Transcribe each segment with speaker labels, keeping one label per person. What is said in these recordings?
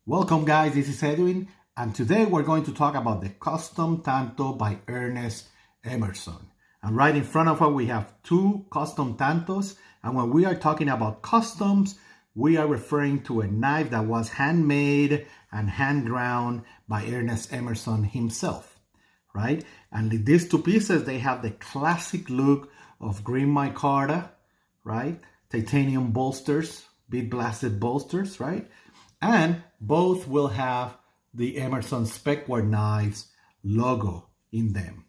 Speaker 1: Welcome guys, this is Edwin, and today we're going to talk about the custom Tanto by Ernest Emerson. And right in front of us we have two custom Tantos, and when we are talking about customs, we are referring to a knife that was handmade and hand ground by Ernest Emerson himself, right? And these two pieces, they have the classic look of green micarta, right? Titanium bolsters, bead blasted bolsters, right? And both will have the Emerson Specware knives logo in them.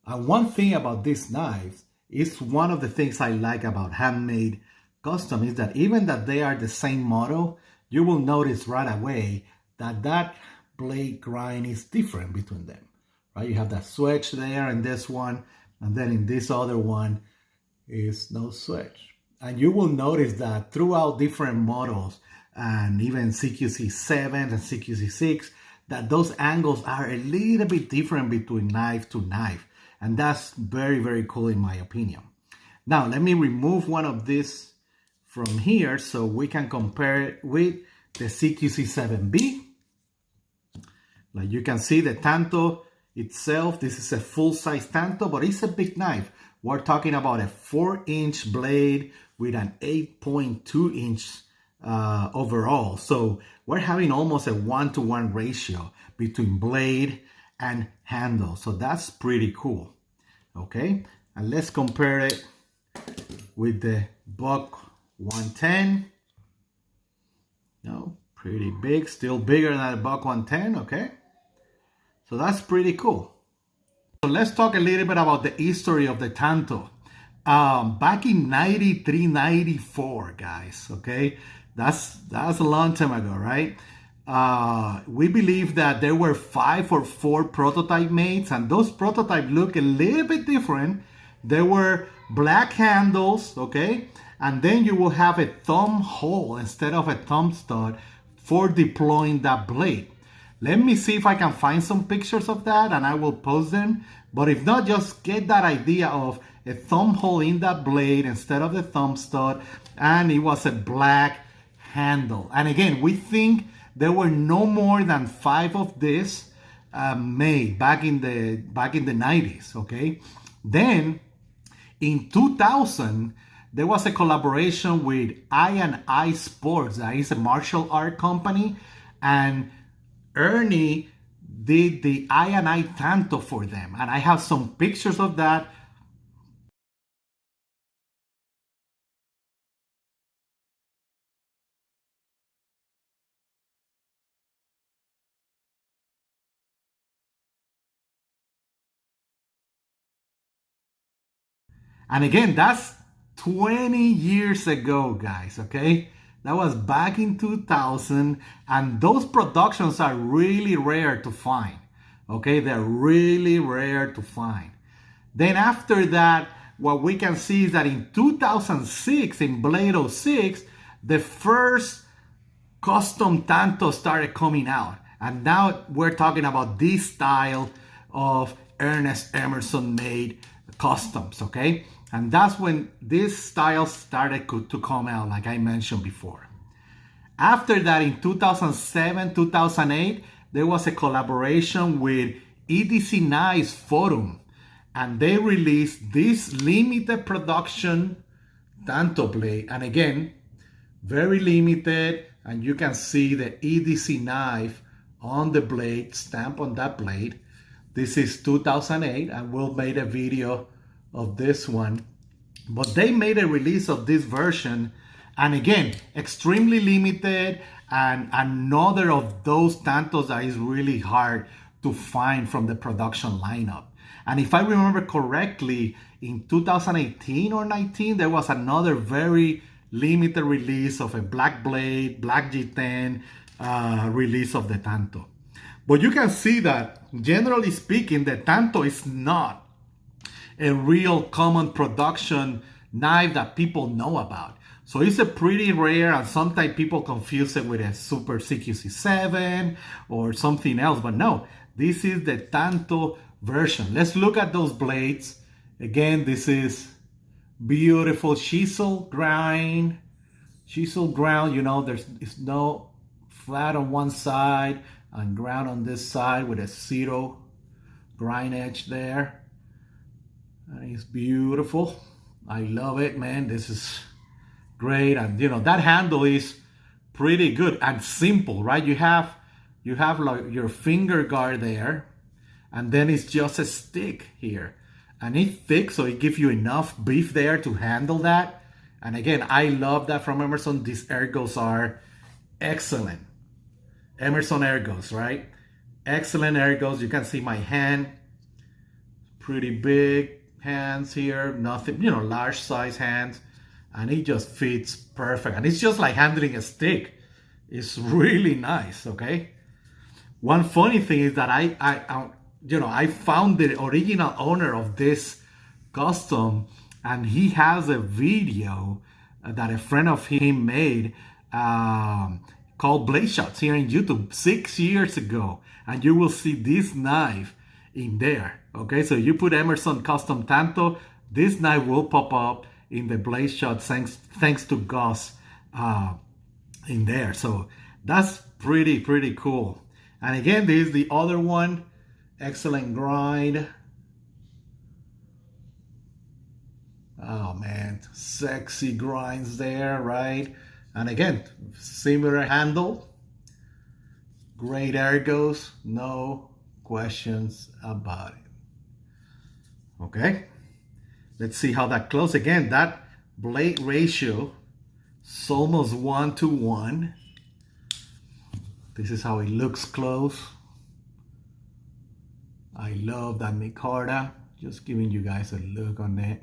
Speaker 1: And one thing about these knives is one of the things I like about handmade custom is that even that they are the same model, you will notice right away that that blade grind is different between them, right? You have that switch there in this one, and then in this other one is no switch. And you will notice that throughout different models, and even CQC7 and CQC6, that those angles are a little bit different between knife to knife. And that's very, very cool in my opinion. Now, let me remove one of these from here so we can compare it with the CQC7B. Like you can see the Tanto itself, this is a full-size Tanto, but it's a big knife. We're talking about a 4-inch blade with an 8.2-inch overall. So we're having almost a 1-to-1 ratio between blade and handle. So that's pretty cool. Okay, and let's compare it with the Buck 110. No, pretty big, still bigger than the Buck 110. Okay, so that's pretty cool. So let's talk a little bit about the history of the Tanto. Back in 93, 94, guys, okay? That's a long time ago, right? We believe that there were 5 or 4 prototype mates, and those prototypes look a little bit different. There were black handles, okay? And then you will have a thumb hole instead of a thumb stud for deploying that blade. Let me see if I can find some pictures of that and I will post them. But if not, just get that idea of a thumb hole in that blade instead of the thumb stud. And it was a black handle. And again, we think there were no more than 5 of this made back in the 90s, okay? Then in 2000, there was a collaboration with I&I Sports. That is a martial art company. And Ernie did the I&I Tanto for them. And I have some pictures of that. And again, that's 20 years ago, guys, okay? That was back in 2000, and those productions are really rare to find, okay? They're really rare to find. Then after that, what we can see is that in 2006, in Blade 06, the first custom Tanto started coming out. And now we're talking about this style of Ernest Emerson made customs, okay? And that's when this style started to come out, like I mentioned before. After that, in 2007, 2008, there was a collaboration with EDC Knives Forum, and they released this limited production Tanto blade. And again, very limited, and you can see the EDC knife on the blade, stamp on that blade. This is 2008, and we'll make a video of this one. But they made a release of this version, and again, extremely limited, and another of those Tantos that is really hard to find from the production lineup. And if I remember correctly, in 2018 or 19, there was another very limited release of a black blade, black G10 release of the Tanto. But you can see that, generally speaking, the Tanto is not a real common production knife that people know about. So it's a pretty rare, and sometimes people confuse it with a Super CQC7 or something else, but no, this is the Tanto version. Let's look at those blades. Again, this is beautiful chisel ground, you know, there's no flat on one side and ground on this side with a 0 grind edge there. And it's beautiful. I love it, man. This is great. And you know, that handle is pretty good and simple, right? You have like your finger guard there, and then it's just a stick here. And it's thick, so it gives you enough beef there to handle that. And again, I love that from Emerson. These ergos are excellent. Emerson ergos, right? Excellent ergos. You can see my hand. Pretty big hands here. Nothing, you know, large size hands. And it just fits perfect. And it's just like handling a stick. It's really nice, okay? One funny thing is that I found the original owner of this custom, and he has a video that a friend of him made called Blade Shots here in YouTube 6 years ago. And you will see this knife in there, okay? So you put Emerson Custom Tanto, this knife will pop up in the Blade Shot thanks to Gus in there. So that's pretty cool. And again, this is the other one. Excellent grind. Oh man, sexy grinds there, right? And again, similar handle. Great ergos, no questions about it. Okay, let's see how that closes. Again, that blade ratio is almost 1:1. This is how it looks close. I love that micarta. Just giving you guys a look on it.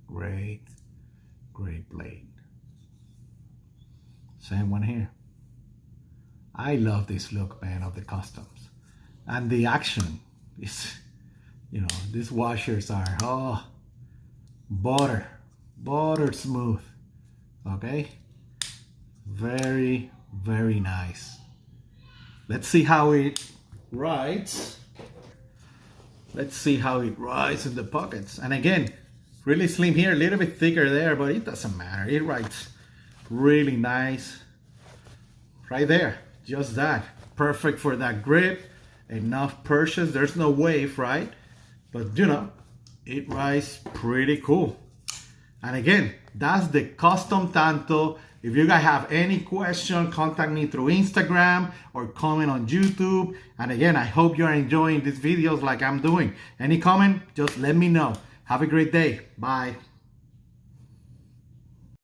Speaker 1: Great blade. Same one here. I love this look, man, of the customs. And the action is, you know, these washers are, butter smooth, okay? Very nice. Let's see how it rides. Let's see how it rides in the pockets. And again, really slim here, a little bit thicker there, but it doesn't matter. It rides really nice. Right there, just that. Perfect for that grip. Enough purchase. There's no wave, right? But you know, it rides pretty cool. And again, that's the custom Tanto. If you guys have any question, contact me through Instagram or comment on YouTube. And again, I hope you are enjoying these videos like I'm doing. Any comment, just let me know. Have a great day. Bye.